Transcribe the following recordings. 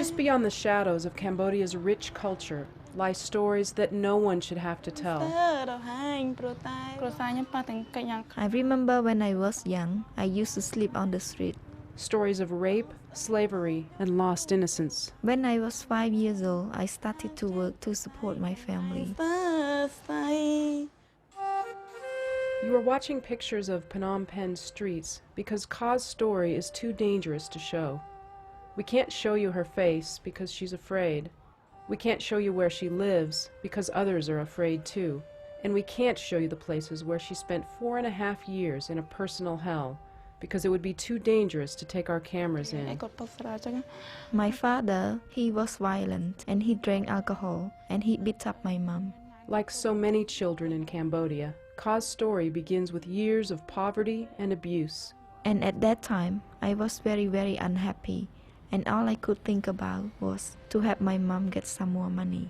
Just beyond the shadows of Cambodia's rich culture lie stories that no one should have to tell. I remember when I was young, I used to sleep on the street. Stories of rape, slavery, and lost innocence. When I was 5 years old, I started to work to support my family. You are watching pictures of Phnom Penh streets because Ka's story is too dangerous to show. We can't show you her face because she's afraid. We can't show you where she lives because others are afraid too. And we can't show you the places where she spent 4.5 years in a personal hell because it would be too dangerous to take our cameras in. My father, he was violent and he drank alcohol and he beat up my mom. Like so many children in Cambodia, Ka's story begins with years of poverty and abuse. And at that time, I was very, very unhappy. And all I could think about was to help my mom get some more money.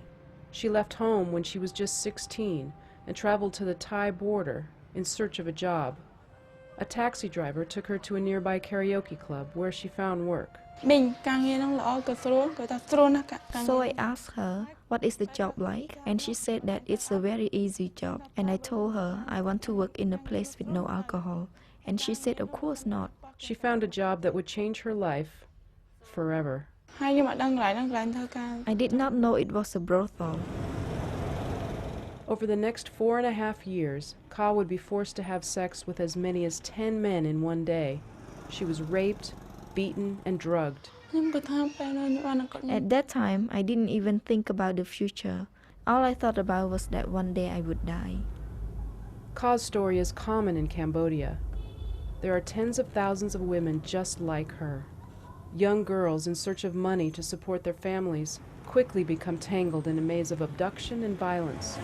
She left home when she was just 16 and traveled to the Thai border in search of a job. A taxi driver took her to a nearby karaoke club where she found work. So I asked her, what is the job like? And she said that it's a very easy job. And I told her I want to work in a place with no alcohol. And she said, of course not. She found a job that would change her life forever. I did not know it was a brothel. Over the next 4.5 years, Ka would be forced to have sex with as many as 10 men in one day. She was raped, beaten, and drugged. At that time, I didn't even think about the future. All I thought about was that one day I would die. Ka's story is common in Cambodia. There are tens of thousands of women just like her. Young girls in search of money to support their families quickly become tangled in a maze of abduction and violence.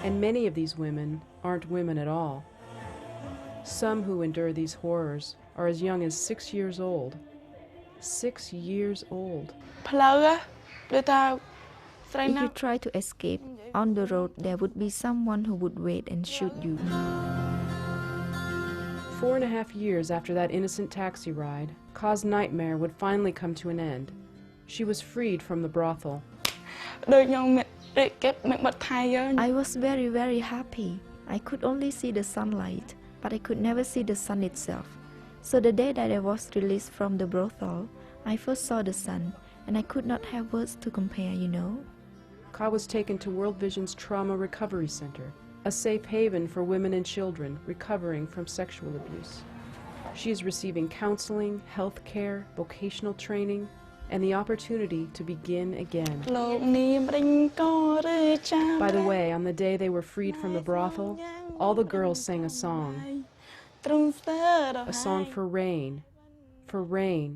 And many of these women aren't women at all. Some who endure these horrors are as young as 6 years old. 6 years old. If you try to escape, on the road there would be someone who would wait and shoot you. 4.5 years after that innocent taxi ride, Ka's nightmare would finally come to an end. She was freed from the brothel. I was very, very happy. I could only see the sunlight, but I could never see the sun itself. So the day that I was released from the brothel, I first saw the sun, and I could not have words to compare, you know. Ka was taken to World Vision's Trauma Recovery Center, a safe haven for women and children recovering from sexual abuse. She is receiving counseling, health care, vocational training, and the opportunity to begin again. By the way, on the day they were freed from the brothel, all the girls sang a song for rain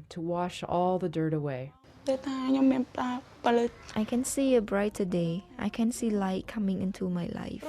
to wash all the dirt away. I can see a brighter day. I can see light coming into my life.